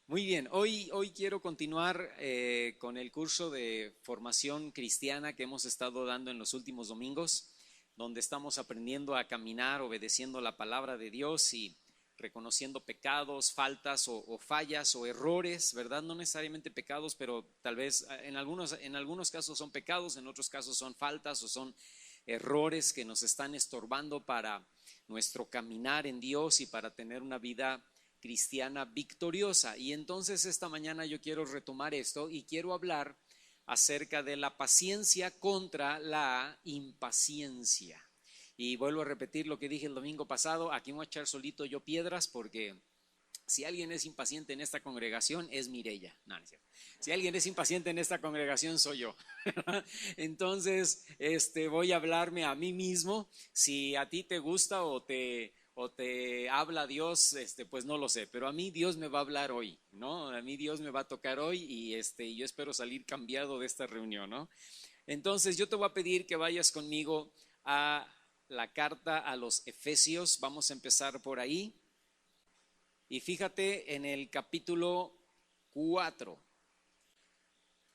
Muy bien, hoy quiero continuar con el curso de formación cristiana que hemos estado dando en los últimos domingos, donde estamos aprendiendo a caminar obedeciendo la palabra de Dios y reconociendo pecados, faltas o fallas o errores, ¿verdad? No necesariamente pecados, pero tal vez en algunos casos son pecados, en otros casos son faltas o son errores que nos están estorbando para nuestro caminar en Dios y para tener una vida cristiana victoriosa. Y entonces esta mañana yo quiero retomar esto y quiero hablar acerca de la paciencia contra la impaciencia. Y vuelvo a repetir lo que dije el domingo pasado, aquí voy a echar solito yo piedras porque si alguien es impaciente en esta congregación es Mirella. No, no es cierto. Si alguien es impaciente en esta congregación soy yo. Entonces, voy a hablarme a mí mismo. Si a ti te gusta o te habla Dios, pues no lo sé, pero a mí Dios me va a hablar hoy, ¿no? A mí Dios me va a tocar hoy y yo espero salir cambiado de esta reunión, ¿no? Entonces, yo te voy a pedir que vayas conmigo a la carta a los Efesios. Vamos a empezar por ahí. Y fíjate en el capítulo 4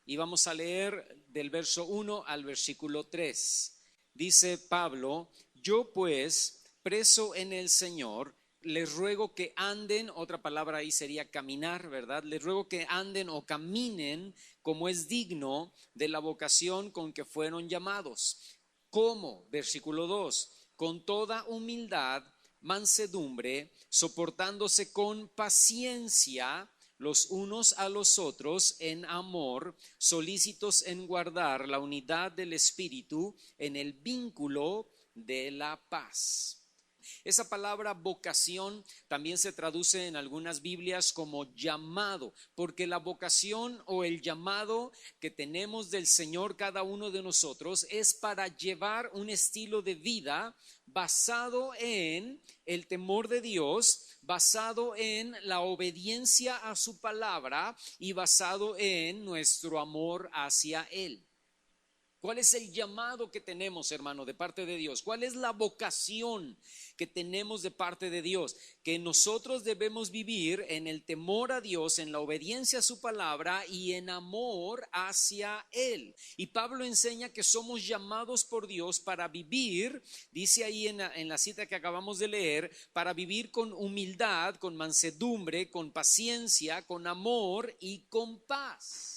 y vamos a leer del verso 1 al versículo 3. Dice Pablo: yo pues, preso en el Señor, les ruego que anden, otra palabra ahí sería caminar, ¿verdad? Les ruego que anden o caminen como es digno de la vocación con que fueron llamados. ¿Cómo? Versículo 2: con toda humildad, mansedumbre, soportándose con paciencia los unos a los otros en amor, solícitos en guardar la unidad del Espíritu en el vínculo de la paz. Esa palabra vocación también se traduce en algunas Biblias como llamado, porque la vocación o el llamado que tenemos del Señor cada uno de nosotros es para llevar un estilo de vida basado en el temor de Dios, basado en la obediencia a su palabra y basado en nuestro amor hacia Él. ¿Cuál es el llamado que tenemos, hermano, de parte de Dios? ¿Cuál es la vocación que tenemos de parte de Dios? Que nosotros debemos vivir en el temor a Dios, en la obediencia a su palabra y en amor hacia Él. Y Pablo enseña que somos llamados por Dios para vivir, dice ahí en la cita que acabamos de leer, para vivir con humildad, con mansedumbre, con paciencia, con amor y con paz.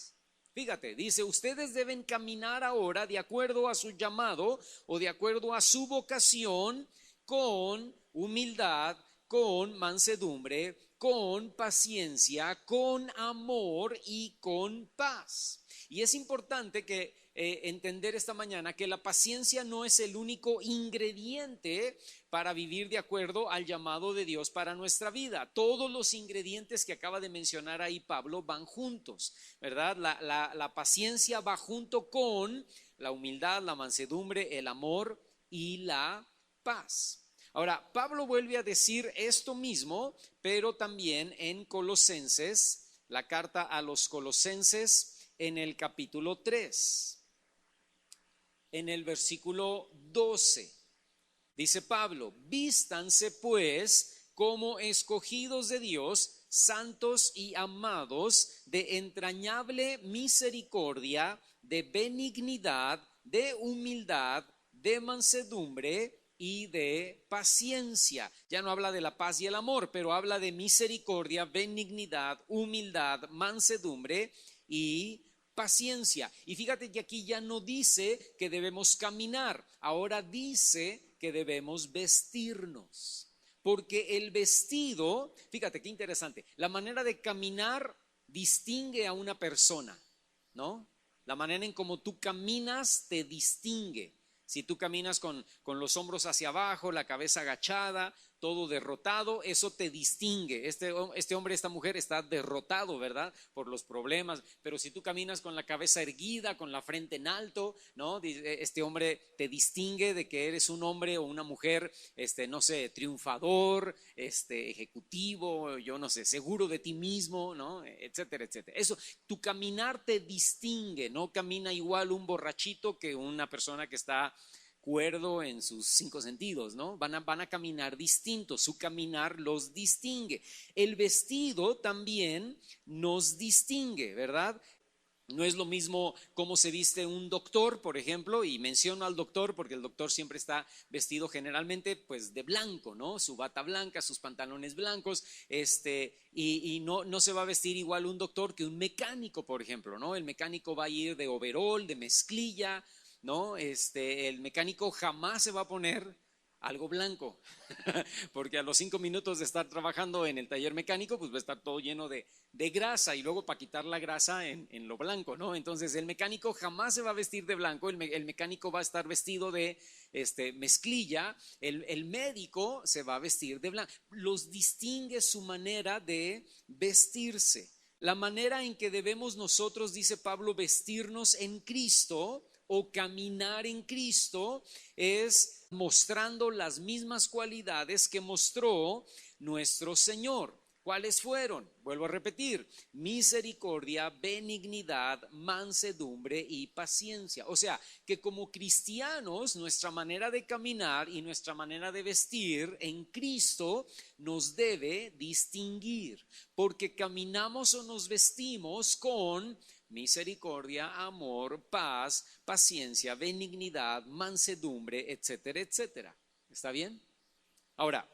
Fíjate, dice, ustedes deben caminar ahora de acuerdo a su llamado o de acuerdo a su vocación, con humildad, con mansedumbre, con paciencia, con amor y con paz. Y es importante que entender esta mañana que la paciencia no es el único ingrediente para vivir de acuerdo al llamado de Dios para nuestra vida. Todos los ingredientes que acaba de mencionar ahí Pablo van juntos, ¿verdad? La paciencia va junto con la humildad, la mansedumbre, el amor y la paz. Ahora, Pablo vuelve a decir esto mismo, pero también en Colosenses, la carta a los Colosenses en el capítulo 3, en el versículo 12. Dice Pablo: vístanse pues como escogidos de Dios, santos y amados, de entrañable misericordia, de benignidad, de humildad, de mansedumbre y de paciencia. Ya no habla de la paz y el amor, pero habla de misericordia, benignidad, humildad, mansedumbre y paciencia. Y fíjate que aquí ya no dice que debemos caminar, ahora dice que debemos vestirnos. Porque el vestido, fíjate qué interesante, la manera de caminar distingue a una persona, ¿no? La manera en cómo tú caminas te distingue. Si tú caminas con los hombros hacia abajo, la cabeza agachada, todo derrotado, eso te distingue. Este hombre, esta mujer está derrotado, ¿verdad? Por los problemas. Pero si tú caminas con la cabeza erguida, con la frente en alto, ¿no? Este hombre te distingue de que eres un hombre o una mujer, no sé, triunfador, ejecutivo, yo no sé, seguro de ti mismo, ¿no? Etcétera, etcétera. Eso, tu caminar te distingue, no camina igual un borrachito que una persona que está cuerdo en sus 5 sentidos, ¿no? Van a caminar distintos, su caminar los distingue. El vestido también nos distingue, ¿verdad? No es lo mismo cómo se viste un doctor, por ejemplo, y menciono al doctor porque el doctor siempre está vestido generalmente pues de blanco, ¿no? Su bata blanca, sus pantalones blancos, y no se va a vestir igual un doctor que un mecánico, por ejemplo, ¿no? El mecánico va a ir de overol, de mezclilla, ¿no? El mecánico jamás se va a poner algo blanco, porque a los 5 minutos de estar trabajando en el taller mecánico, pues va a estar todo lleno de grasa, y luego para quitar la grasa en lo blanco, ¿no? Entonces el mecánico jamás se va a vestir de blanco, el mecánico va a estar vestido de mezclilla, el médico se va a vestir de blanco. Los distingue su manera de vestirse. La manera en que debemos nosotros, dice Pablo, vestirnos en Cristo o caminar en Cristo es mostrando las mismas cualidades que mostró nuestro Señor. ¿Cuáles fueron? Vuelvo a repetir: misericordia, benignidad, mansedumbre y paciencia. O sea, que como cristianos nuestra manera de caminar y nuestra manera de vestir en Cristo nos debe distinguir, porque caminamos o nos vestimos con misericordia, amor, paz, paciencia, benignidad, mansedumbre, etcétera, etcétera. ¿Está bien? Ahora,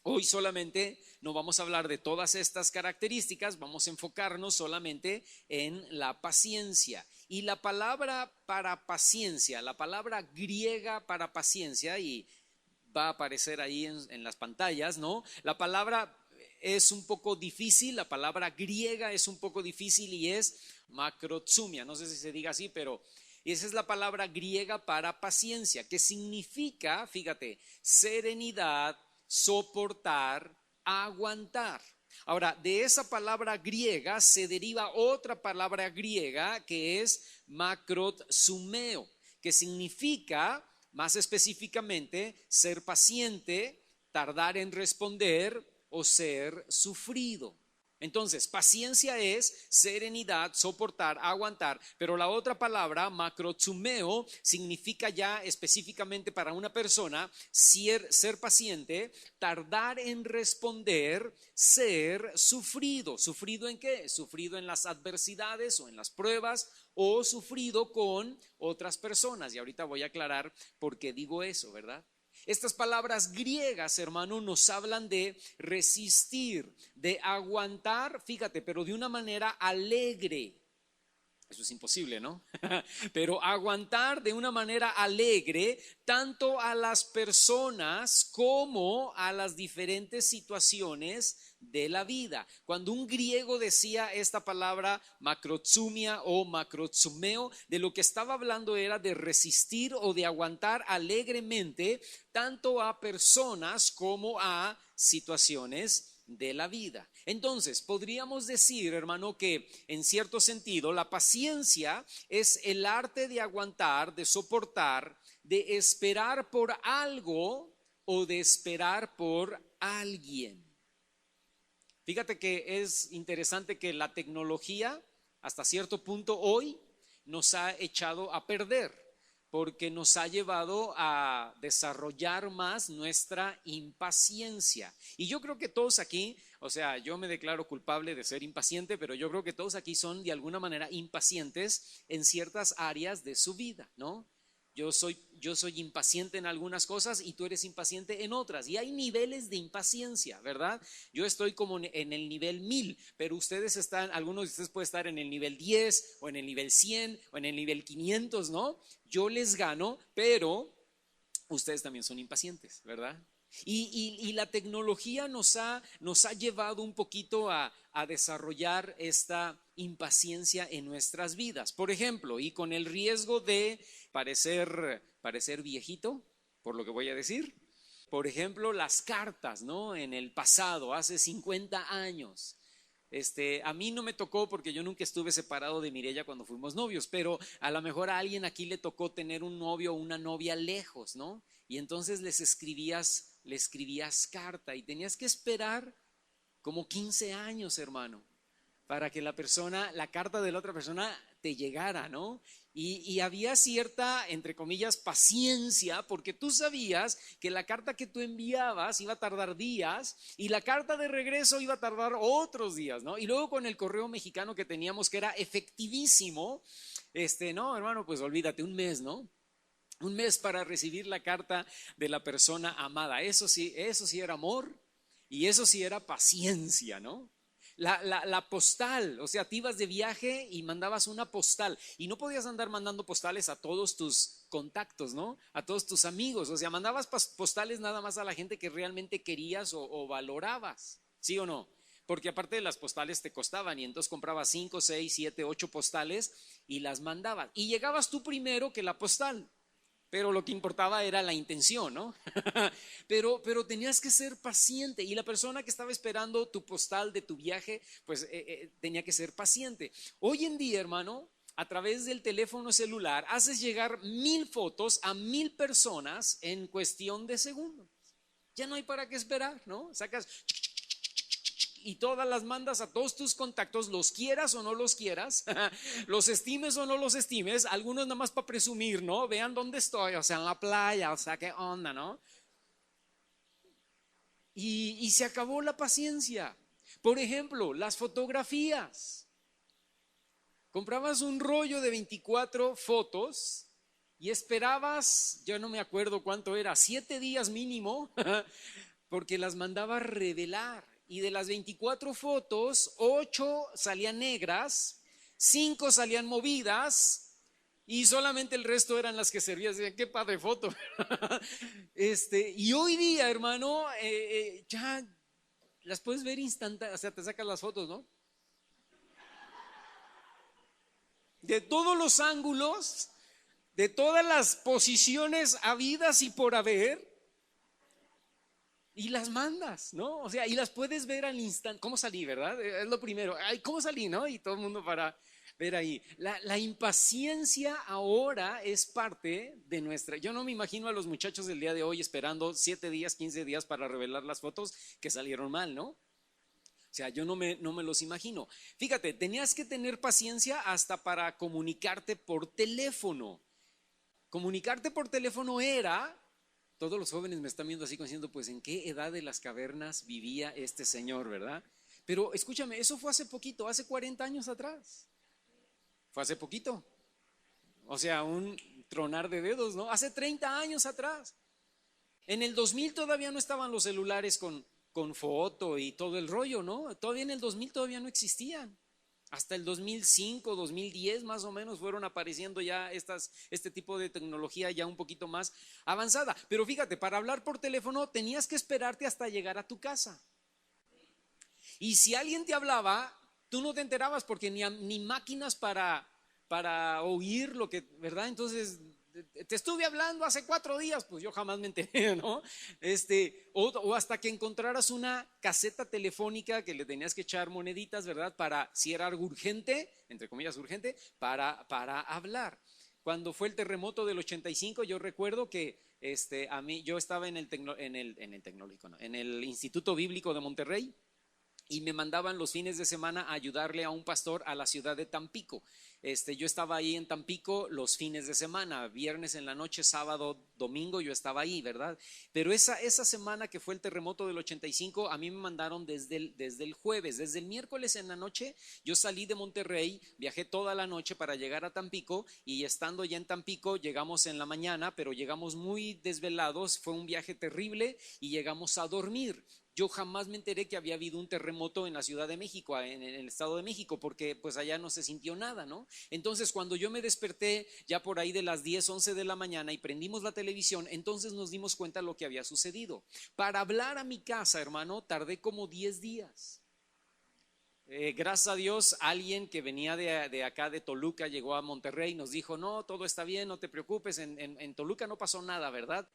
hoy solamente no vamos a hablar de todas estas características, vamos a enfocarnos solamente en la paciencia. Y la palabra para paciencia, la palabra griega para paciencia, y va a aparecer ahí en las pantallas, ¿no? La palabra es un poco difícil, la palabra griega es un poco difícil y es macrotsumia, no sé si se diga así, pero esa es la palabra griega para paciencia, que significa, fíjate, serenidad, soportar, aguantar. Ahora, de esa palabra griega se deriva otra palabra griega que es macrotsumeo, que significa, más específicamente, ser paciente, tardar en responder o ser sufrido. Entonces, paciencia es serenidad, soportar, aguantar, pero la otra palabra, macrotsumeo, significa ya específicamente para una persona ser paciente, tardar en responder, ser sufrido. ¿Sufrido en qué? Sufrido en las adversidades o en las pruebas, o sufrido con otras personas. Y ahorita voy a aclarar por qué digo eso, ¿verdad? Estas palabras griegas, hermano, nos hablan de resistir, de aguantar, fíjate, pero de una manera alegre. Eso es imposible, ¿no? Pero aguantar de una manera alegre tanto a las personas como a las diferentes situaciones de la vida. Cuando un griego decía esta palabra macrotsumia o macrotsumeo, de lo que estaba hablando era de resistir o de aguantar alegremente tanto a personas como a situaciones de la vida. Entonces, podríamos decir, hermano, que en cierto sentido la paciencia es el arte de aguantar, de soportar, de esperar por algo o de esperar por alguien. Fíjate que es interesante que la tecnología hasta cierto punto hoy nos ha echado a perder, porque nos ha llevado a desarrollar más nuestra impaciencia. Y yo creo que todos aquí, o sea, yo me declaro culpable de ser impaciente, pero yo creo que todos aquí son de alguna manera impacientes en ciertas áreas de su vida, ¿no? Yo soy impaciente en algunas cosas y tú eres impaciente en otras. Y hay niveles de impaciencia, ¿verdad? Yo estoy como en el nivel 1000, pero algunos de ustedes pueden estar en el nivel 10 o en el nivel 100 o en el nivel 500, ¿no? Yo les gano, pero ustedes también son impacientes, ¿verdad? Y la tecnología nos ha llevado un poquito a desarrollar esta impaciencia en nuestras vidas. Por ejemplo, y con el riesgo de parecer viejito, por lo que voy a decir, por ejemplo, las cartas, ¿no? En el pasado, hace 50 años. A mí no me tocó porque yo nunca estuve separado de Mireya cuando fuimos novios, pero a lo mejor a alguien aquí le tocó tener un novio o una novia lejos, ¿no? Y entonces le escribías carta y tenías que esperar como 15 años, hermano, para que la carta de la otra persona te llegara, ¿no? Y había cierta, entre comillas, paciencia, porque tú sabías que la carta que tú enviabas iba a tardar días y la carta de regreso iba a tardar otros días, ¿no? Y luego con el correo mexicano que teníamos, que era efectivísimo, no, hermano, pues olvídate, un mes, ¿no? Un mes para recibir la carta de la persona amada. Eso sí era amor y eso sí era paciencia, ¿no? La postal, o sea, te ibas de viaje y mandabas una postal y no podías andar mandando postales a todos tus contactos, ¿no? A todos tus amigos, o sea, mandabas postales nada más a la gente que realmente querías o valorabas, ¿sí o no? Porque aparte de las postales te costaban y entonces comprabas 5, 6, 7, 8 postales y las mandabas y llegabas tú primero que la postal. Pero lo que importaba era la intención, ¿no? pero tenías que ser paciente y la persona que estaba esperando tu postal de tu viaje, pues tenía que ser paciente. Hoy en día, hermano, a través del teléfono celular, haces llegar 1000 fotos a 1000 personas en cuestión de segundos. Ya no hay para qué esperar, ¿no? Sacas y todas las mandas a todos tus contactos, los quieras o no los quieras, los estimes o no los estimes, algunos nada más para presumir, ¿no? Vean dónde estoy, o sea, en la playa, o sea, qué onda, ¿no? Y se acabó la paciencia. Por ejemplo, las fotografías. Comprabas un rollo de 24 fotos y esperabas, yo no me acuerdo cuánto era, 7 días mínimo, porque las mandaba a revelar. Y de las 24 fotos, 8 salían negras, 5 salían movidas y solamente el resto eran las que servían. Qué padre foto. Y hoy día, hermano, ya las puedes ver instantáneamente, o sea, te sacas las fotos, ¿no? De todos los ángulos, de todas las posiciones habidas y por haber. Y las mandas, ¿no? O sea, y las puedes ver al instante. ¿Cómo salí, verdad? Es lo primero. Ay, ¿cómo salí, no? Y todo el mundo para ver ahí. La impaciencia ahora es parte de nuestra. Yo no me imagino a los muchachos del día de hoy esperando 7 días, 15 días para revelar las fotos que salieron mal, ¿no? O sea, yo no me los imagino. Fíjate, tenías que tener paciencia hasta para comunicarte por teléfono. Comunicarte por teléfono era. Todos los jóvenes me están viendo así como diciendo, pues en qué edad de las cavernas vivía este señor, ¿verdad? Pero escúchame, eso fue hace poquito, hace 40 años atrás. Fue hace poquito. O sea, un tronar de dedos, ¿no? Hace 30 años atrás. En el 2000 todavía no estaban los celulares con foto y todo el rollo, ¿no? Todavía en el 2000 todavía no existían. Hasta el 2005, 2010 más o menos fueron apareciendo ya este tipo de tecnología ya un poquito más avanzada. Pero fíjate, para hablar por teléfono tenías que esperarte hasta llegar a tu casa. Y si alguien te hablaba, tú no te enterabas porque ni máquinas para oír lo que, ¿verdad? Entonces, te estuve hablando hace 4 días, pues yo jamás me enteré, ¿no? O hasta que encontraras una caseta telefónica que le tenías que echar moneditas, ¿verdad? Para, si era algo urgente, entre comillas urgente, para hablar. Cuando fue el terremoto del 85, yo recuerdo que a mí, yo estaba en el tecnológico, no, en el Instituto Bíblico de Monterrey. Y me mandaban los fines de semana a ayudarle a un pastor a la ciudad de Tampico. Yo estaba ahí en Tampico los fines de semana, viernes en la noche, sábado, domingo, yo estaba ahí, ¿verdad? Pero esa semana que fue el terremoto del 85, a mí me mandaron desde el jueves, desde el miércoles en la noche. Yo salí de Monterrey, viajé toda la noche para llegar a Tampico y estando ya en Tampico llegamos en la mañana, pero llegamos muy desvelados, fue un viaje terrible y llegamos a dormir. Yo jamás me enteré que había habido un terremoto en la Ciudad de México, en el Estado de México, porque pues allá no se sintió nada, ¿no? Entonces cuando yo me desperté ya por ahí de las 10, 11 de la mañana y prendimos la televisión, entonces nos dimos cuenta de lo que había sucedido. Para hablar a mi casa, hermano, tardé como 10 días. Gracias a Dios, alguien que venía de acá de Toluca llegó a Monterrey y nos dijo, no, todo está bien, no te preocupes, en Toluca no pasó nada, ¿verdad?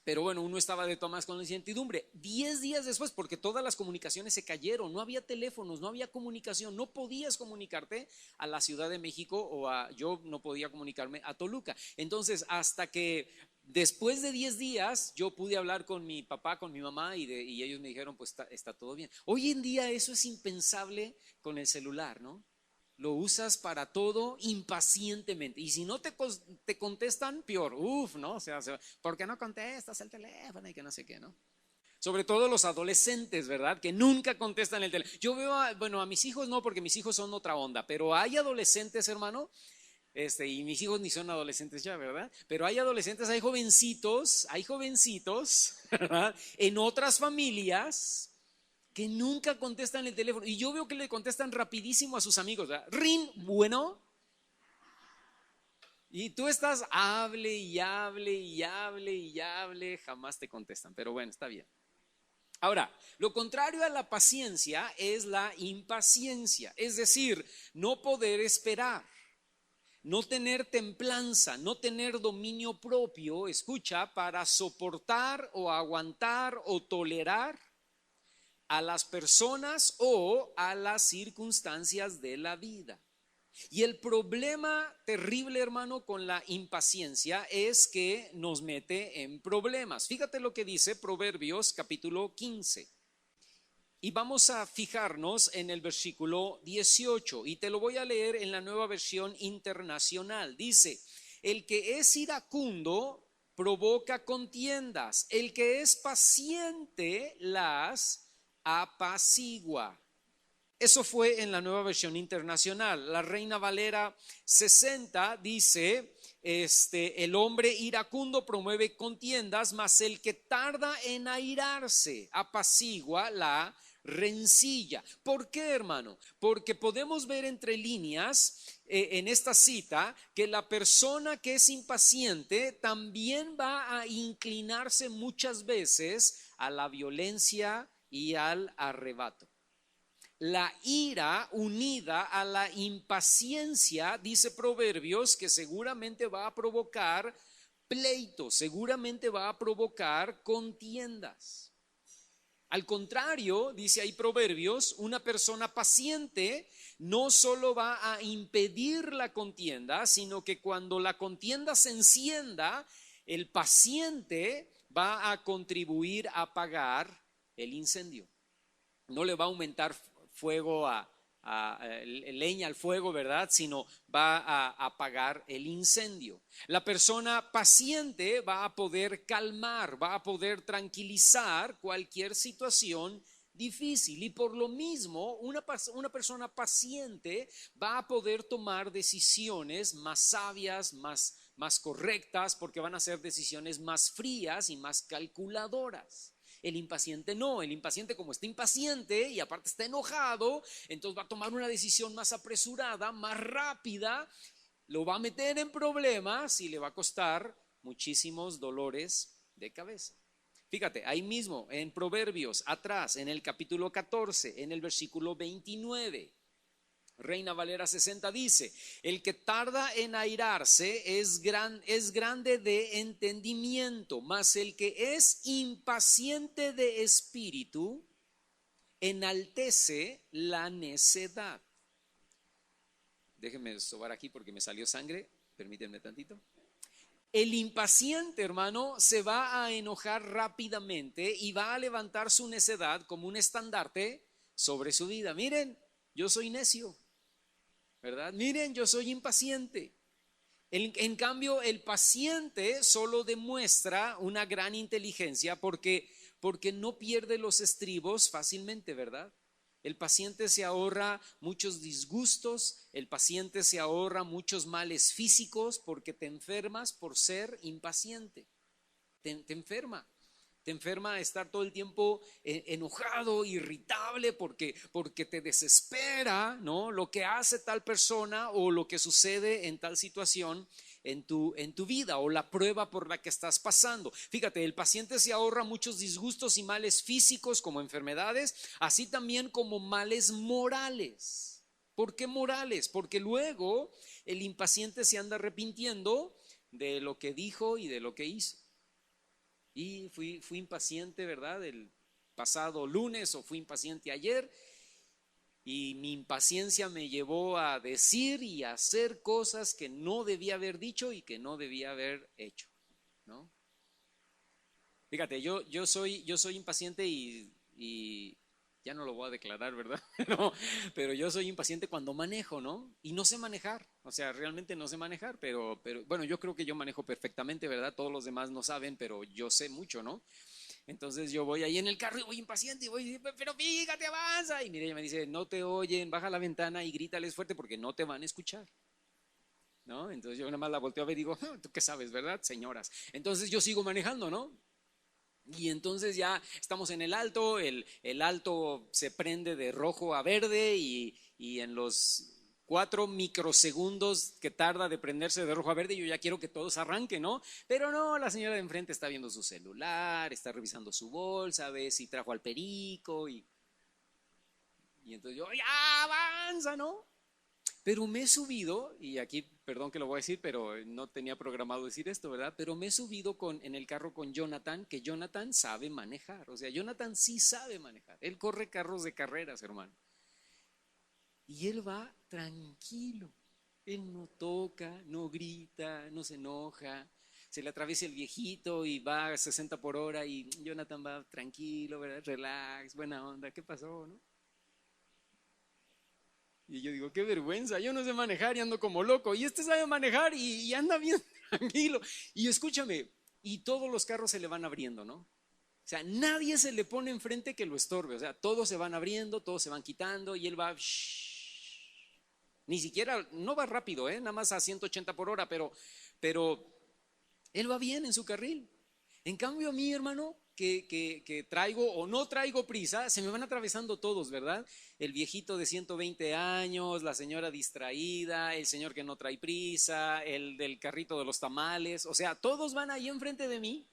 Pero bueno, uno estaba de todas con la incertidumbre. 10 días después, porque todas las comunicaciones se cayeron, no había teléfonos, no había comunicación, no podías comunicarte a la Ciudad de México yo no podía comunicarme a Toluca. Entonces, hasta que Después de 10 días, yo pude hablar con mi papá, con mi mamá, y ellos me dijeron, pues está todo bien. Hoy en día eso es impensable con el celular, ¿no? Lo usas para todo impacientemente. Y si no te contestan, peor. Uf, ¿no? O sea, ¿por qué no contestas el teléfono y que no sé qué, ¿no? Sobre todo los adolescentes, ¿verdad? Que nunca contestan el teléfono. Yo veo, bueno, a mis hijos no, porque mis hijos son otra onda, pero hay adolescentes, hermano, y mis hijos ni son adolescentes ya, ¿verdad? Pero hay adolescentes, hay jovencitos, ¿verdad? En otras familias que nunca contestan el teléfono. Y yo veo que le contestan rapidísimo a sus amigos, ¿verdad? Rin, bueno. Y tú estás, hable y hable y hable y hable, jamás te contestan. Pero bueno, está bien. Ahora, lo contrario a la paciencia es la impaciencia, es decir, no poder esperar. No tener templanza, no tener dominio propio, escucha, para soportar o aguantar o tolerar a las personas o a las circunstancias de la vida. Y el problema terrible, hermano, con la impaciencia es que nos mete en problemas. Fíjate lo que dice Proverbios capítulo 15. Y vamos a fijarnos en el versículo 18 y te lo voy a leer en la Nueva Versión Internacional. Dice, el que es iracundo provoca contiendas, el que es paciente las apacigua. Eso fue en la Nueva Versión Internacional. La Reina Valera 60 dice, el hombre iracundo promueve contiendas, mas el que tarda en airarse apacigua la rencilla. ¿Por qué, hermano? Porque podemos ver entre líneas en esta cita que la persona que es impaciente también va a inclinarse muchas veces a la violencia y al arrebato. La ira unida a la impaciencia, dice Proverbios, que seguramente va a provocar pleitos, seguramente va a provocar contiendas. Al contrario, dice ahí Proverbios, una persona paciente no solo va a impedir la contienda, sino que cuando la contienda se encienda, el paciente va a contribuir a apagar el incendio. No le va a aumentar fuego leña al fuego, ¿verdad? Sino va a apagar el incendio. La persona paciente va a poder calmar, va a poder tranquilizar cualquier situación difícil y por lo mismo una persona paciente va a poder tomar decisiones más sabias, más correctas, porque van a ser decisiones más frías y más calculadoras. El impaciente no, el impaciente como está impaciente y aparte está enojado, entonces va a tomar una decisión más apresurada, más rápida, lo va a meter en problemas y le va a costar muchísimos dolores de cabeza. Fíjate, ahí mismo en Proverbios, atrás, en el capítulo 14, en el versículo 29. Reina Valera 60 dice, el que tarda en airarse es grande de entendimiento, mas el que es impaciente de espíritu enaltece la necedad. Déjenme sobar aquí porque me salió sangre, permítanme tantito. El impaciente, hermano, se va a enojar rápidamente y va a levantar su necedad como un estandarte sobre su vida. Miren, yo soy necio, ¿verdad? Miren, yo soy impaciente. En cambio, el paciente solo demuestra una gran inteligencia porque no pierde los estribos fácilmente, ¿verdad? El paciente se ahorra muchos disgustos, el paciente se ahorra muchos males físicos porque te enfermas por ser impaciente. Te enferma. Te enferma a estar todo el tiempo enojado, irritable, porque te desespera, ¿no? Lo que hace tal persona o lo que sucede en tal situación en tu vida o la prueba por la que estás pasando. Fíjate, el paciente se ahorra muchos disgustos y males físicos como enfermedades, así también como males morales. ¿Por qué morales? Porque luego el impaciente se anda arrepintiendo de lo que dijo y de lo que hizo. Y fui impaciente, ¿verdad? El pasado lunes o fui impaciente ayer y mi impaciencia me llevó a decir y a hacer cosas que no debía haber dicho y que no debía haber hecho, ¿no? Fíjate, yo soy impaciente y ya no lo voy a declarar, ¿verdad? Pero yo soy impaciente cuando manejo, ¿no? Y no sé manejar, o sea, realmente no sé manejar, pero bueno, yo creo que yo manejo perfectamente, ¿verdad? Todos los demás no saben, pero yo sé mucho, ¿no? Entonces yo voy ahí en el carro y voy impaciente y voy, pero fíjate, avanza. Y mire, ella me dice, no te oyen, baja la ventana y grítales fuerte porque no te van a escuchar. ¿No? Entonces yo nada más la volteo a ver y digo, ¿tú qué sabes, verdad, señoras? Entonces yo sigo manejando, ¿no? Y entonces ya estamos en el alto, el alto se prende de rojo a verde y en los 4 microsegundos que tarda de prenderse de rojo a verde, yo ya quiero que todos arranquen, ¿no? Pero no, la señora de enfrente está viendo su celular, está revisando su bolsa, ve si trajo al perico y entonces yo, ya avanza, ¿no? Pero me he subido, y aquí, perdón que lo voy a decir, pero no tenía programado decir esto, ¿verdad? Pero me he subido en el carro con Jonathan, que Jonathan sabe manejar. O sea, Jonathan sí sabe manejar. Él corre carros de carreras, hermano. Y él va tranquilo. Él no toca, no grita, no se enoja. Se le atraviesa el viejito y va a 60 por hora y Jonathan va tranquilo, ¿verdad? Relax, buena onda. ¿Qué pasó, no? Y yo digo, qué vergüenza, yo no sé manejar y ando como loco. Y este sabe manejar y anda bien tranquilo. Y escúchame, y todos los carros se le van abriendo, ¿no? O sea, nadie se le pone enfrente que lo estorbe. O sea, todos se van abriendo, todos se van quitando y él va... shhh. Ni siquiera, no va rápido, ¿eh? Nada más a 180 por hora, pero él va bien en su carril. En cambio, a mí, hermano, que traigo o no traigo prisa, se me van atravesando todos, ¿verdad? El viejito de 120 años, la señora distraída, el señor que no trae prisa, el del carrito de los tamales, o sea, todos van ahí enfrente de mí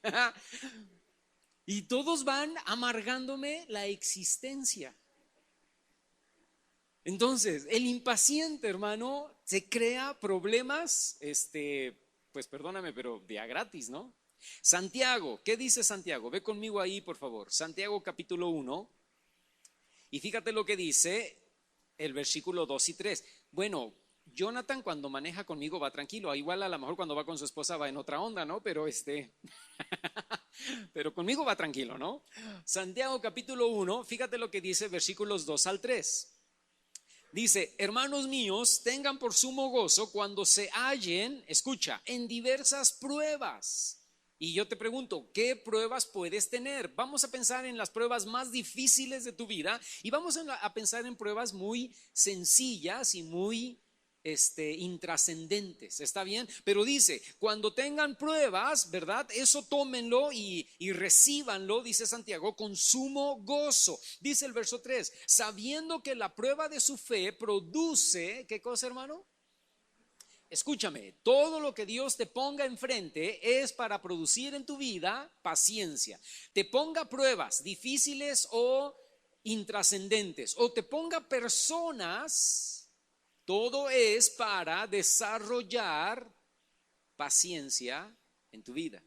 y todos van amargándome la existencia. Entonces, el impaciente, hermano, se crea problemas, pues perdóname, pero de a gratis, ¿no? Santiago, ¿qué dice Santiago? Ve conmigo ahí, por favor. Santiago capítulo 1, y fíjate lo que dice el versículo 2 y 3. Bueno, Jonathan cuando maneja conmigo va tranquilo, igual a lo mejor cuando va con su esposa va en otra onda, ¿no? Pero pero conmigo va tranquilo, ¿no? Santiago capítulo 1, fíjate lo que dice versículos 2 al 3. Dice, hermanos míos, tengan por sumo gozo cuando se hallen, escucha, en diversas pruebas. Y yo te pregunto, ¿qué pruebas puedes tener? Vamos a pensar en las pruebas más difíciles de tu vida y vamos a pensar en pruebas muy sencillas y muy intrascendentes, ¿está bien? Pero dice, cuando tengan pruebas, ¿verdad? Eso tómenlo y recíbanlo, dice Santiago, con sumo gozo. Dice el verso 3, sabiendo que la prueba de su fe produce, ¿qué cosa, hermano? Escúchame, todo lo que Dios te ponga enfrente es para producir en tu vida paciencia. Te ponga pruebas difíciles o intrascendentes, o te ponga personas, todo es para desarrollar paciencia en tu vida.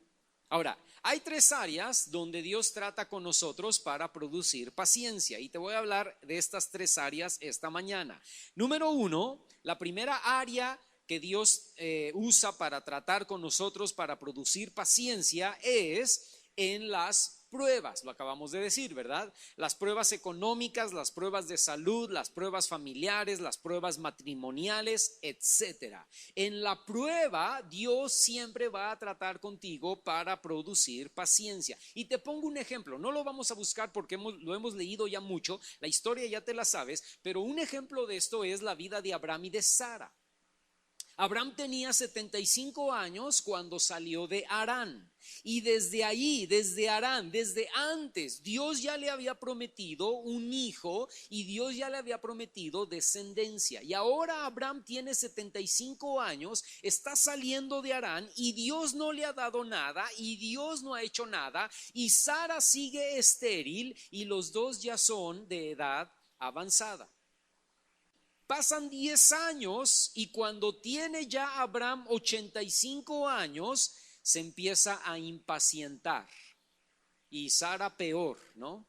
Ahora, hay 3 áreas donde Dios trata con nosotros para producir paciencia y te voy a hablar de estas 3 áreas esta mañana. Número 1, la primera área que Dios usa para tratar con nosotros para producir paciencia es en las pruebas, lo acabamos de decir, ¿verdad? Las pruebas económicas, las pruebas de salud, las pruebas familiares, las pruebas matrimoniales, etcétera. En la prueba, Dios siempre va a tratar contigo para producir paciencia. Y te pongo un ejemplo, no lo vamos a buscar porque lo hemos leído ya mucho, la historia ya te la sabes, pero un ejemplo de esto es la vida de Abraham y de Sara. Abraham tenía 75 años cuando salió de Harán. Y desde ahí, desde Harán, desde antes, Dios ya le había prometido un hijo y Dios ya le había prometido descendencia. Y ahora Abraham tiene 75 años, está saliendo de Harán y Dios no le ha dado nada y Dios no ha hecho nada. Y Sara sigue estéril y los dos ya son de edad avanzada. Pasan 10 años y cuando tiene ya Abraham 85 años, se empieza a impacientar. Y Sara peor, ¿no?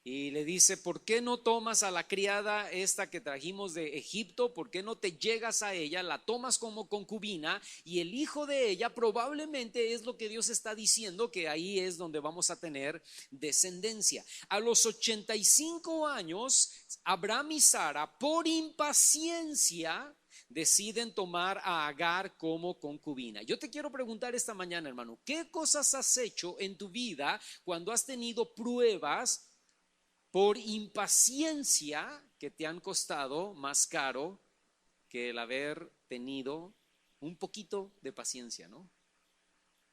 Y le dice, ¿por qué no tomas a la criada esta que trajimos de Egipto? ¿Por qué no te llegas a ella, la tomas como concubina? Y el hijo de ella probablemente es lo que Dios está diciendo, que ahí es donde vamos a tener descendencia. A los 85 años, Abraham y Sara, por impaciencia, deciden tomar a Agar como concubina. Yo te quiero preguntar esta mañana, hermano, ¿qué cosas has hecho en tu vida cuando has tenido pruebas por impaciencia que te han costado más caro que el haber tenido un poquito de paciencia, ¿no?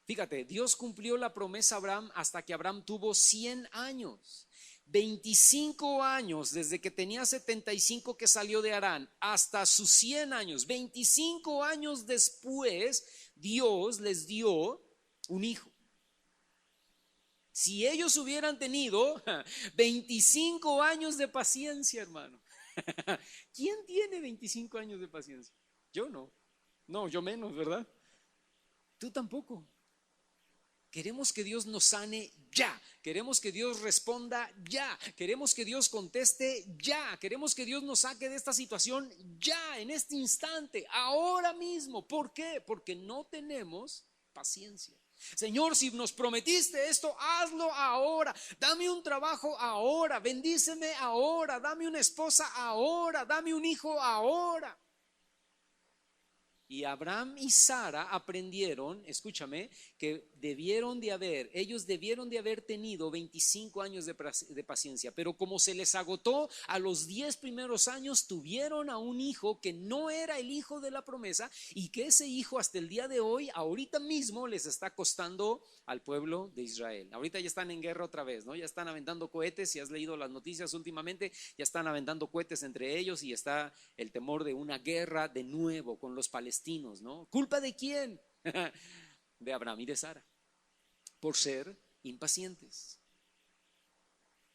Fíjate, Dios cumplió la promesa a Abraham hasta que Abraham tuvo 100 años. 25 años desde que tenía 75 que salió de Harán hasta sus 100 años. 25 años después, Dios les dio un hijo. Si ellos hubieran tenido 25 años de paciencia, hermano. ¿Quién tiene 25 años de paciencia? Yo no. No, yo menos, ¿verdad? Tú tampoco. Queremos que Dios nos sane ya. Queremos que Dios responda ya. Queremos que Dios conteste ya. Queremos que Dios nos saque de esta situación ya, en este instante, ahora mismo. ¿Por qué? Porque no tenemos paciencia. Señor, si nos prometiste esto, hazlo ahora. Dame un trabajo ahora. Bendíceme ahora. Dame una esposa ahora. Dame un hijo ahora. Y Abraham y Sara aprendieron, escúchame, que ellos debieron de haber tenido 25 años de paciencia, pero como se les agotó a los 10 primeros años, tuvieron a un hijo que no era el hijo de la promesa y que ese hijo hasta el día de hoy, ahorita mismo, les está costando al pueblo de Israel. Ahorita ya están en guerra otra vez, ¿no? Ya están aventando cohetes, si has leído las noticias últimamente, ya están aventando cohetes entre ellos y está el temor de una guerra de nuevo con los palestinos, ¿no? ¿Culpa de quién? De Abraham y de Sara, por ser impacientes.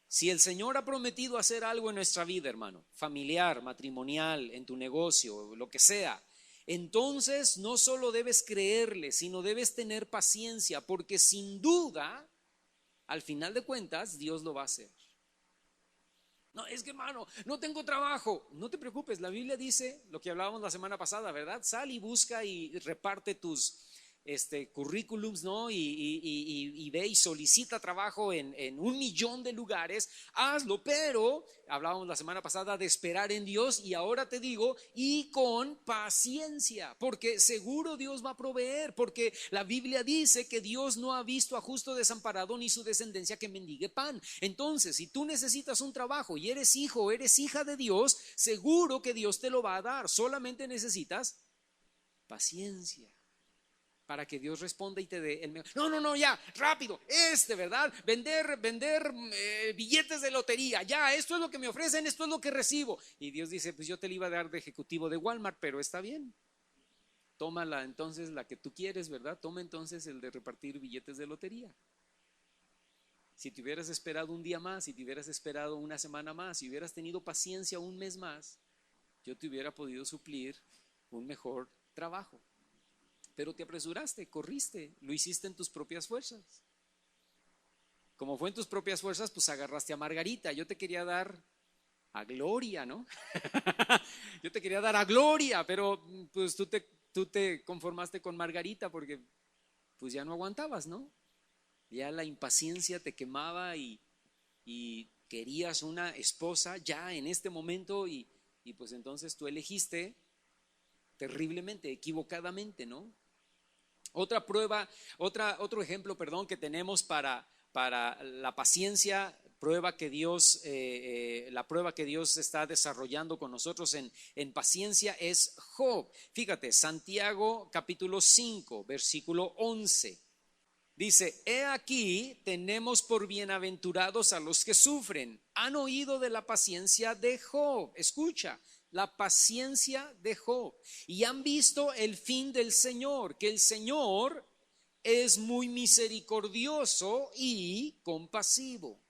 Si el Señor ha prometido hacer algo en nuestra vida, hermano, familiar, matrimonial, en tu negocio, lo que sea, entonces no solo debes creerle, sino debes tener paciencia, porque sin duda, al final de cuentas, Dios lo va a hacer. No, es que hermano, no tengo trabajo. No te preocupes, la Biblia dice lo que hablábamos la semana pasada, ¿verdad? Sal y busca y reparte tus currículums, ¿no? Y ve y solicita trabajo en 1,000,000 de lugares. Hazlo, pero hablábamos la semana pasada de esperar en Dios, y ahora te digo, y con paciencia, porque seguro Dios va a proveer, porque la Biblia dice que Dios no ha visto a justo desamparado ni su descendencia que mendigue pan. Entonces, si tú necesitas un trabajo y eres hijo o eres hija de Dios, seguro que Dios te lo va a dar. Solamente necesitas paciencia para que Dios responda y te dé el mejor. No, ya, rápido, ¿verdad? Vender billetes de lotería, ya, esto es lo que me ofrecen, esto es lo que recibo. Y Dios dice, pues yo te la iba a dar de ejecutivo de Walmart, pero está bien. Tómala entonces la que tú quieres, ¿verdad? Toma entonces el de repartir billetes de lotería. Si te hubieras esperado un día más, si te hubieras esperado una semana más, si hubieras tenido paciencia un mes más, yo te hubiera podido suplir un mejor trabajo. Pero te apresuraste, corriste, lo hiciste en tus propias fuerzas. Como fue en tus propias fuerzas, pues agarraste a Margarita. Yo te quería dar a Gloria, ¿no? Yo te quería dar a Gloria, pero pues tú te conformaste con Margarita porque pues ya no aguantabas, ¿no? Ya la impaciencia te quemaba y querías una esposa ya en este momento y pues entonces tú elegiste terriblemente, equivocadamente, ¿no? Otra prueba, otro ejemplo, perdón, que tenemos para la paciencia, la prueba que Dios está desarrollando con nosotros en paciencia es Job. Fíjate, Santiago capítulo 5, versículo 11. Dice, he aquí tenemos por bienaventurados a los que sufren. Han oído de la paciencia de Job. Escucha, la paciencia de Job. Y han visto el fin del Señor, que el Señor es muy misericordioso y compasivo.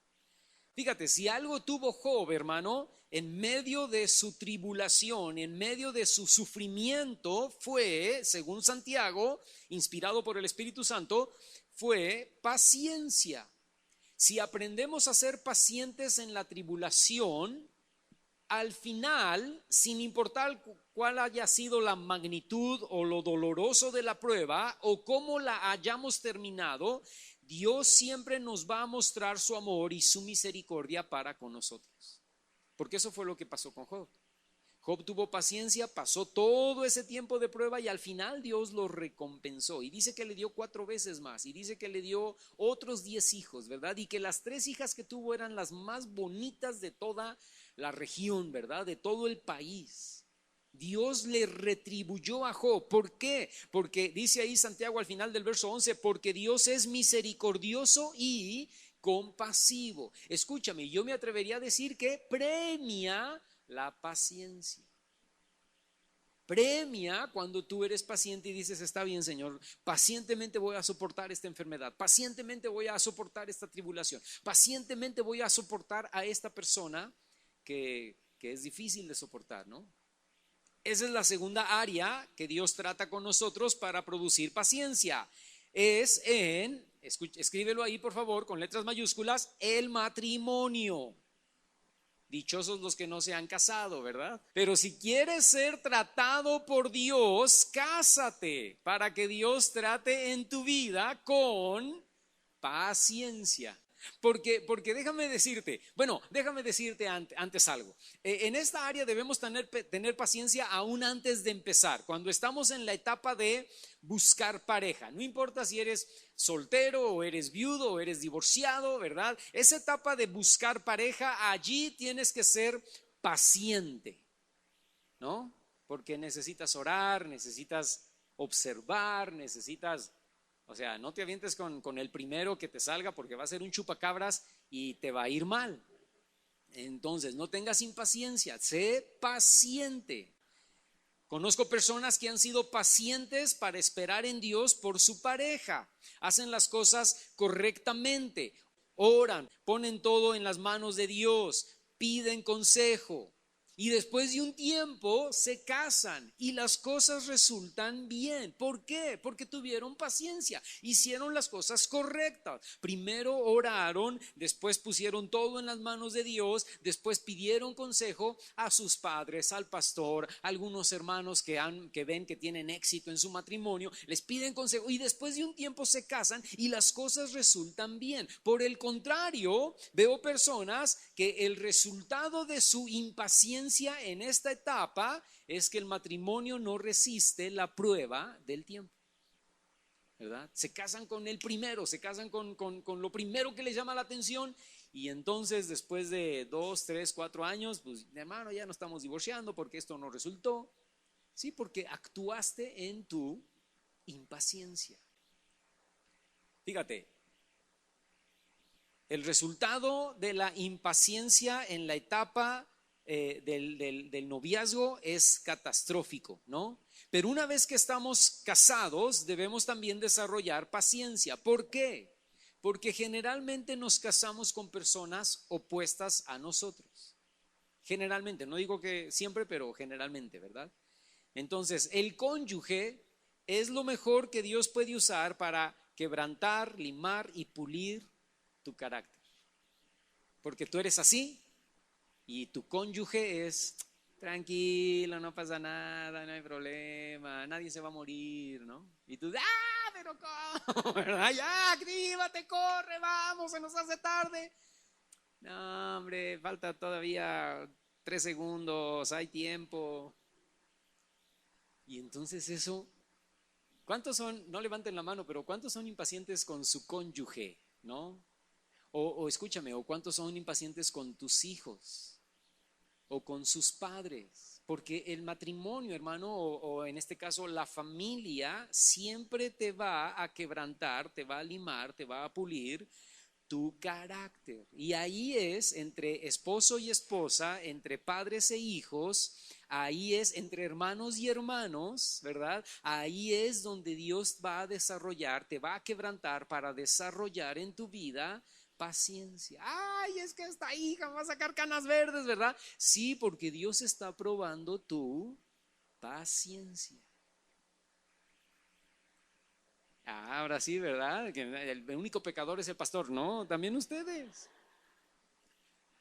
Fíjate, si algo tuvo Job, hermano, en medio de su tribulación, en medio de su sufrimiento, fue, según Santiago, inspirado por el Espíritu Santo, fue paciencia. si aprendemos a ser pacientes en la tribulación, al final, sin importar cuál haya sido la magnitud o lo doloroso de la prueba o cómo la hayamos terminado, Dios siempre nos va a mostrar su amor y su misericordia para con nosotros. Porque eso fue lo que pasó con Job. Job tuvo paciencia, pasó todo ese tiempo de prueba y al final Dios lo recompensó. Y dice que le dio 4 veces más. Y dice que le dio otros 10 hijos, ¿verdad? Y que las 3 hijas que tuvo eran las más bonitas de toda la región, ¿verdad? De todo el país. Dios le retribuyó a Job. ¿Por qué? Porque dice ahí Santiago al final del verso 11, porque Dios es misericordioso y compasivo. Escúchame, yo me atrevería a decir que premia la paciencia. Premia cuando tú eres paciente y dices, está bien, Señor, pacientemente voy a soportar esta enfermedad, pacientemente voy a soportar esta tribulación, pacientemente voy a soportar a esta persona que es difícil de soportar, ¿no? Esa es la segunda área que Dios trata con nosotros para producir paciencia. Es escríbelo ahí por favor con letras mayúsculas, el matrimonio. Dichosos los que no se han casado, ¿verdad? Pero si quieres ser tratado por Dios, cásate para que Dios trate en tu vida con paciencia. Porque déjame decirte antes algo. En esta área debemos tener paciencia aún antes de empezar. Cuando estamos en la etapa de buscar pareja, no importa si eres soltero o eres viudo o eres divorciado, ¿verdad? Esa etapa de buscar pareja, allí tienes que ser paciente, ¿no? Porque necesitas orar, necesitas observar, o sea, no te avientes con el primero que te salga porque va a ser un chupacabras y te va a ir mal. Entonces, no tengas impaciencia, sé paciente. Conozco personas que han sido pacientes para esperar en Dios por su pareja. Hacen las cosas correctamente, oran, ponen todo en las manos de Dios, piden consejo. Y después de un tiempo se casan y las cosas resultan bien. ¿Por qué? Porque tuvieron paciencia, hicieron las cosas correctas. Primero oraron, después pusieron todo en las manos de Dios, después pidieron consejo a sus padres, al pastor, a algunos hermanos que ven que tienen éxito en su matrimonio, les piden consejo y después de un tiempo se casan y las cosas resultan bien. Por el contrario, veo personas que el resultado de su impaciencia en esta etapa es que el matrimonio no resiste la prueba del tiempo, ¿verdad? Se casan con el primero, se casan con lo primero que les llama la atención y entonces después de 2, 3, 4 años, pues hermano, ya no estamos divorciando porque esto no resultó. Sí, porque actuaste en tu impaciencia. Fíjate, el resultado de la impaciencia en la etapa del noviazgo es catastrófico, ¿no? Pero una vez que estamos casados, debemos también desarrollar paciencia. ¿Por qué? Porque generalmente nos casamos con personas opuestas a nosotros. Generalmente, no digo que siempre, pero generalmente, ¿verdad? Entonces, el cónyuge es lo mejor que Dios puede usar para quebrantar, limar y pulir tu carácter. Porque tú eres así y tu cónyuge es tranquilo, no pasa nada, no hay problema, nadie se va a morir, ¿no? Y tú, pero ¿cómo? ¿Verdad? Ya, actívate, corre, vamos, se nos hace tarde. No, hombre, falta todavía 3 segundos, hay tiempo. Y entonces eso, ¿cuántos son? No levanten la mano, pero ¿cuántos son impacientes con su cónyuge, no? O escúchame, o cuántos son impacientes con tus hijos o con sus padres, porque el matrimonio, hermano, o en este caso la familia, siempre te va a quebrantar, te va a limar, te va a pulir tu carácter. Y ahí es entre esposo y esposa, entre padres e hijos, ahí es entre hermanos y hermanos, ¿verdad? Ahí es donde Dios va a desarrollar, te va a quebrantar para desarrollar en tu vida paciencia. Ay, es que esta hija va a sacar canas verdes, ¿verdad? Sí, porque Dios está probando tu paciencia. Ahora sí, ¿verdad? Que el único pecador es el pastor. No, también ustedes.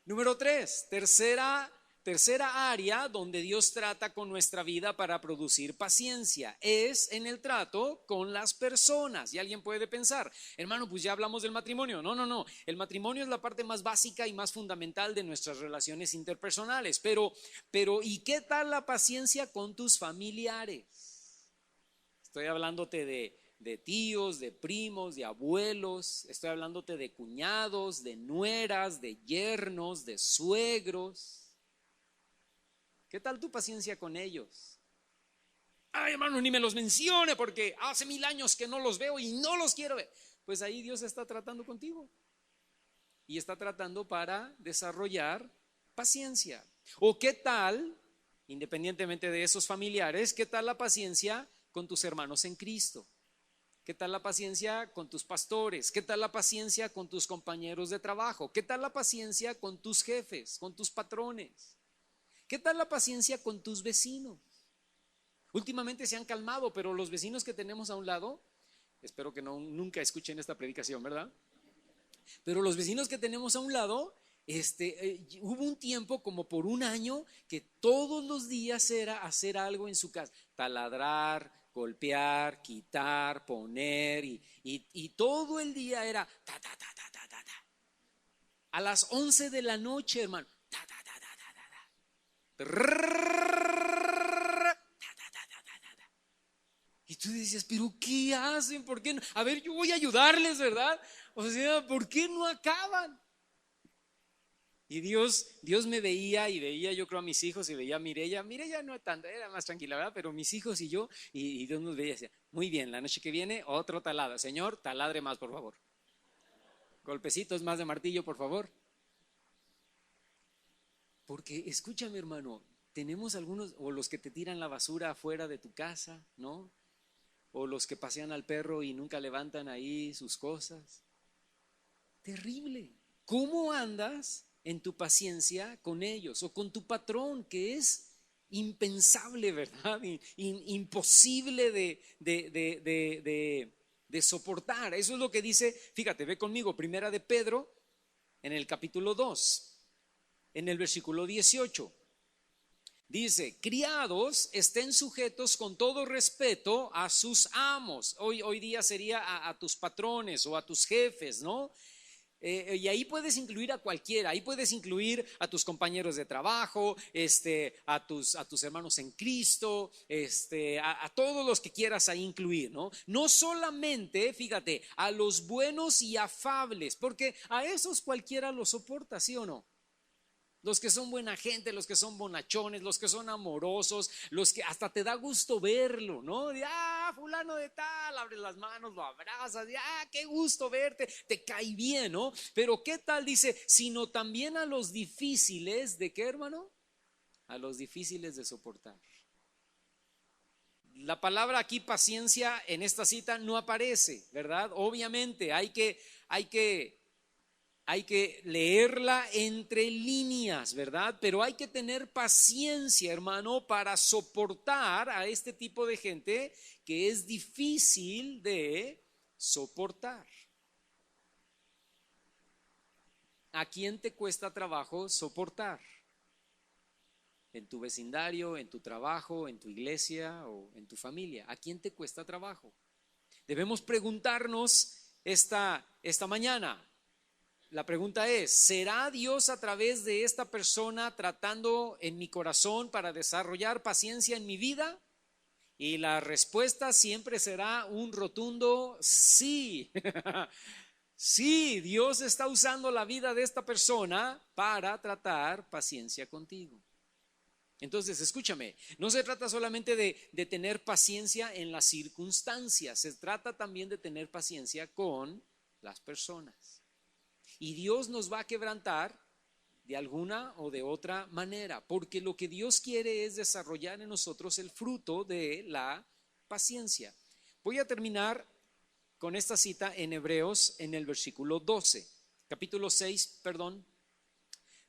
Número 3, tercera área donde Dios trata con nuestra vida para producir paciencia es en el trato con las personas. Y alguien puede pensar, hermano, pues ya hablamos del matrimonio. No, no, no. El matrimonio es la parte más básica y más fundamental de nuestras relaciones interpersonales. Pero, ¿y qué tal la paciencia con tus familiares? Estoy hablándote de tíos, de primos, de abuelos, estoy hablándote de cuñados, de nueras, de yernos, de suegros. ¿Qué tal tu paciencia con ellos? Ay, hermano, ni me los mencione porque hace 1000 años que no los veo y no los quiero ver. Pues ahí Dios está tratando contigo y está tratando para desarrollar paciencia. ¿O qué tal, independientemente de esos familiares, qué tal la paciencia con tus hermanos en Cristo? ¿Qué tal la paciencia con tus pastores? ¿Qué tal la paciencia con tus compañeros de trabajo? ¿Qué tal la paciencia con tus jefes, con tus patrones? ¿Qué tal la paciencia con tus vecinos? Últimamente se han calmado, pero los vecinos que tenemos a un lado, espero que nunca escuchen esta predicación, ¿verdad? Pero los vecinos que tenemos a un lado, hubo un tiempo como por un año que todos los días era hacer algo en su casa, taladrar, golpear, quitar, poner y todo el día era ta, ta, ta, ta, ta, ta, ta. A las 11 de la noche, hermano, ta, ta, ta, ta, ta, ta, ta. Y tú dices, pero ¿qué hacen? ¿Por qué no? A ver, yo voy a ayudarles, ¿verdad? O sea, ¿por qué no acaban? Y Dios me veía y veía, yo creo, a mis hijos y veía a Mireya. Mireya no tanto, era más tranquila, ¿verdad? Pero mis hijos y yo, y Dios nos veía y decía, muy bien, la noche que viene otro talado. Señor, taladre más, por favor. Golpecitos más de martillo, por favor. Porque escúchame, hermano, tenemos algunos, o los que te tiran la basura afuera de tu casa, ¿no? O los que pasean al perro y nunca levantan ahí sus cosas. Terrible. ¿Cómo andas en tu paciencia con ellos o con tu patrón, que es impensable, ¿verdad? Imposible de soportar? Eso es lo que dice, fíjate, ve conmigo, primera de Pedro, en el capítulo 2, en el versículo 18. Dice, criados, estén sujetos con todo respeto a sus amos. Hoy día sería a tus patrones o a tus jefes, ¿no? Y ahí puedes incluir a cualquiera, ahí puedes incluir a tus compañeros de trabajo, a tus hermanos en Cristo, a todos los que quieras ahí incluir, ¿no? No solamente, fíjate, a los buenos y afables, porque a esos cualquiera los soporta, ¿sí o no? Los que son buena gente, los que son bonachones, los que son amorosos, los que hasta te da gusto verlo, ¿no? De, fulano de tal, abres las manos, lo abrazas, de, qué gusto verte, te cae bien, ¿no? Pero ¿qué tal dice? Sino también a los difíciles, ¿de qué, hermano? A los difíciles de soportar. La palabra aquí paciencia en esta cita no aparece, ¿verdad? Obviamente hay que leerla entre líneas, ¿verdad? Pero hay que tener paciencia, hermano, para soportar a este tipo de gente que es difícil de soportar. ¿A quién te cuesta trabajo soportar? ¿En tu vecindario, en tu trabajo, en tu iglesia o en tu familia? ¿A quién te cuesta trabajo? Debemos preguntarnos esta mañana. La pregunta es, ¿será Dios a través de esta persona tratando en mi corazón para desarrollar paciencia en mi vida? Y la respuesta siempre será un rotundo sí. Sí, Dios está usando la vida de esta persona para tratar paciencia contigo. Entonces, escúchame, no se trata solamente de tener paciencia en las circunstancias, se trata también de tener paciencia con las personas. Y Dios nos va a quebrantar de alguna o de otra manera, porque lo que Dios quiere es desarrollar en nosotros el fruto de la paciencia. Voy a terminar con esta cita en Hebreos en el versículo 12, capítulo 6,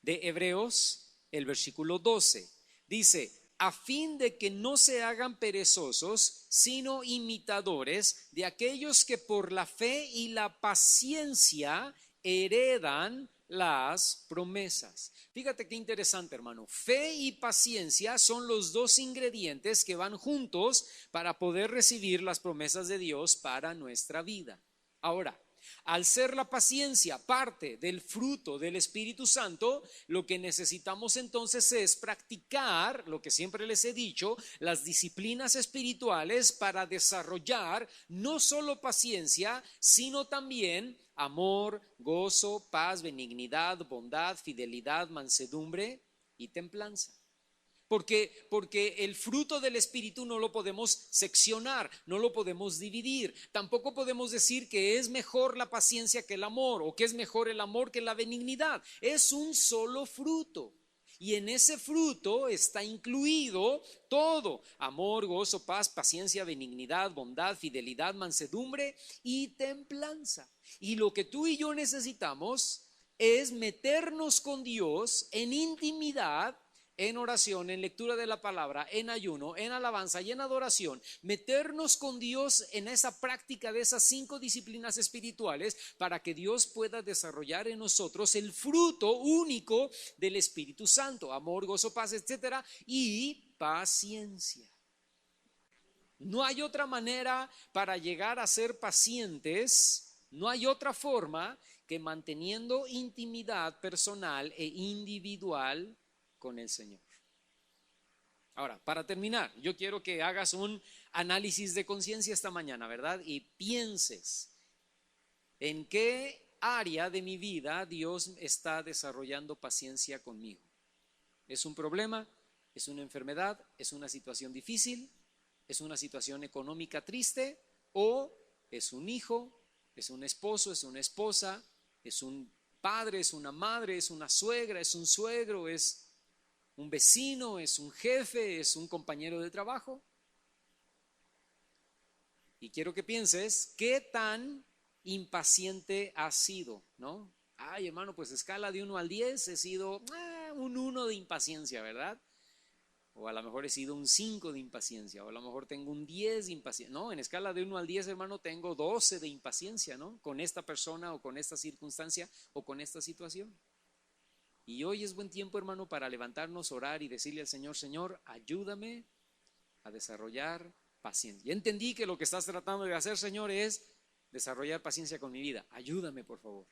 de Hebreos, el versículo 12. Dice, a fin de que no se hagan perezosos, sino imitadores de aquellos que por la fe y la paciencia heredan las promesas. Fíjate qué interesante, hermano. Fe y paciencia son los dos ingredientes que van juntos para poder recibir las promesas de Dios para nuestra vida. Ahora, al ser la paciencia parte del fruto del Espíritu Santo, lo que necesitamos entonces es practicar, lo que siempre les he dicho, las disciplinas espirituales para desarrollar no solo paciencia, sino también amor, gozo, paz, benignidad, bondad, fidelidad, mansedumbre y templanza. Porque el fruto del Espíritu no lo podemos seccionar, no lo podemos dividir. Tampoco podemos decir que es mejor la paciencia que el amor o que es mejor el amor que la benignidad. Es un solo fruto. Y en ese fruto está incluido todo: amor, gozo, paz, paciencia, benignidad, bondad, fidelidad, mansedumbre y templanza. Y lo que tú y yo necesitamos es meternos con Dios en intimidad, en oración, en lectura de la palabra, en ayuno, en alabanza y en adoración, meternos con Dios en esa práctica de esas 5 disciplinas espirituales para que Dios pueda desarrollar en nosotros el fruto único del Espíritu Santo: amor, gozo, paz, etcétera, y paciencia. No hay otra manera para llegar a ser pacientes, no hay otra forma que manteniendo intimidad personal e individual con el Señor. Ahora, para terminar, yo quiero que hagas un análisis de conciencia esta mañana, ¿verdad? Y pienses en qué área de mi vida Dios está desarrollando paciencia conmigo. ¿Es un problema? ¿Es una enfermedad? ¿Es una situación difícil? ¿Es una situación económica triste? ¿O es un hijo? ¿Es un esposo? ¿Es una esposa? ¿Es un padre? ¿Es una madre? ¿Es una suegra? ¿Es un suegro? ¿Es un vecino? ¿Es un jefe? ¿Es un compañero de trabajo? Y quiero que pienses qué tan impaciente has sido, ¿no? Ay, hermano, pues escala de 1 al 10 he sido un 1 de impaciencia, ¿verdad? O a lo mejor he sido un 5 de impaciencia, o a lo mejor tengo un 10 de impaciencia. No, en escala de 1 al 10, hermano, tengo 12 de impaciencia, ¿no? Con esta persona o con esta circunstancia o con esta situación. Y hoy es buen tiempo, hermano, para levantarnos, orar y decirle al Señor: Señor, ayúdame a desarrollar paciencia. Ya entendí que lo que estás tratando de hacer, Señor, es desarrollar paciencia con mi vida. Ayúdame, por favor,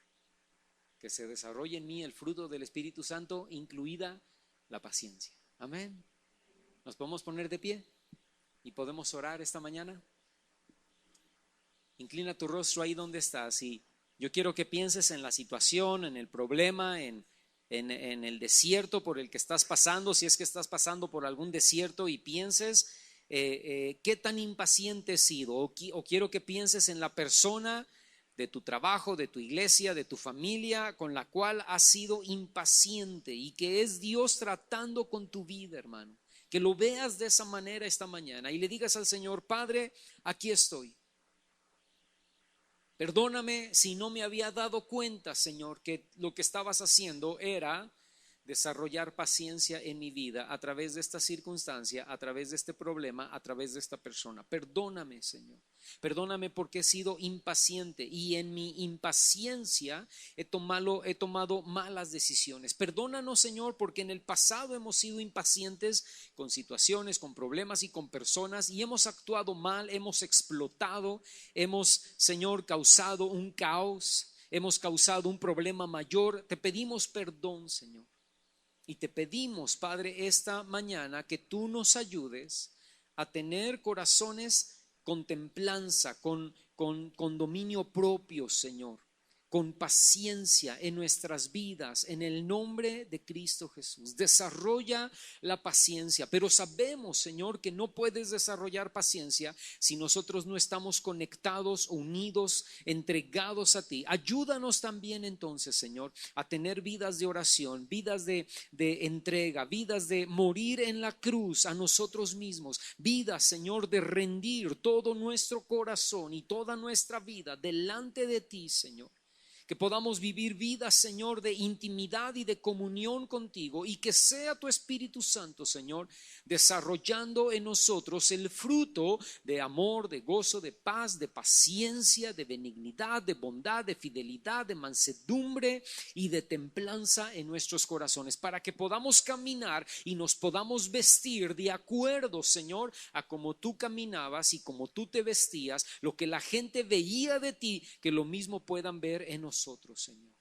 que se desarrolle en mí el fruto del Espíritu Santo, incluida la paciencia. Amén. ¿Nos podemos poner de pie y podemos orar esta mañana? Inclina tu rostro ahí donde estás y yo quiero que pienses en la situación, en el problema, en el desierto por el que estás pasando, si es que estás pasando por algún desierto, y pienses qué tan impaciente he sido, o quiero que pienses en la persona de tu trabajo, de tu iglesia, de tu familia, con la cual has sido impaciente y que es Dios tratando con tu vida, hermano. Que lo veas de esa manera esta mañana y le digas al Señor: Padre, aquí estoy. Perdóname si no me había dado cuenta, Señor, que lo que estabas haciendo era desarrollar paciencia en mi vida a través de esta circunstancia, a través de este problema, a través de esta persona. Perdóname, Señor. Perdóname porque he sido impaciente y en mi impaciencia he tomado malas decisiones. Perdónanos, Señor, porque en el pasado hemos sido impacientes con situaciones, con problemas y con personas, y hemos actuado mal, hemos explotado, hemos, Señor, causado un caos, hemos causado un problema mayor. Te pedimos perdón, Señor. Y te pedimos, Padre, esta mañana que tú nos ayudes a tener corazones con templanza, con dominio propio, Señor, con paciencia en nuestras vidas, en el nombre de Cristo Jesús. Desarrolla la paciencia, pero sabemos, Señor, que no puedes desarrollar paciencia si nosotros no estamos conectados, unidos, entregados a ti. Ayúdanos también entonces, Señor, a tener vidas de oración, vidas de entrega, vidas de morir en la cruz a nosotros mismos, vidas, Señor, de rendir todo nuestro corazón y toda nuestra vida delante de ti, Señor. que podamos vivir vidas, Señor, de intimidad y de comunión contigo, y que sea tu Espíritu Santo, Señor, desarrollando en nosotros el fruto de amor, de gozo, de paz, de paciencia, de benignidad, de bondad, de fidelidad, de mansedumbre y de templanza en nuestros corazones, para que podamos caminar y nos podamos vestir de acuerdo, Señor, a como tú caminabas y como tú te vestías, lo que la gente veía de ti, que lo mismo puedan ver en nosotros, Señor.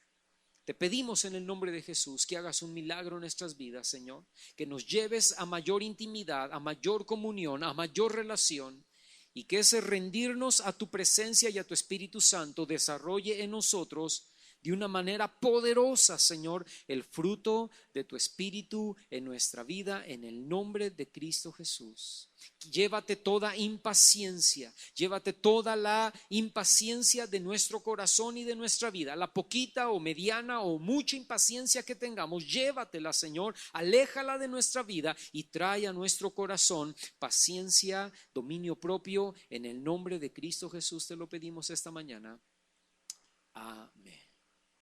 Te pedimos en el nombre de Jesús que hagas un milagro en nuestras vidas, Señor, que nos lleves a mayor intimidad, a mayor comunión, a mayor relación, y que ese rendirnos a tu presencia y a tu Espíritu Santo desarrolle en nosotros de una manera poderosa, Señor, el fruto de tu Espíritu en nuestra vida, en el nombre de Cristo Jesús. Llévate toda impaciencia, llévate toda la impaciencia de nuestro corazón y de nuestra vida, la poquita o mediana o mucha impaciencia que tengamos, llévatela, Señor, aléjala de nuestra vida y trae a nuestro corazón paciencia, dominio propio. En el nombre de Cristo Jesús te lo pedimos esta mañana. Amén.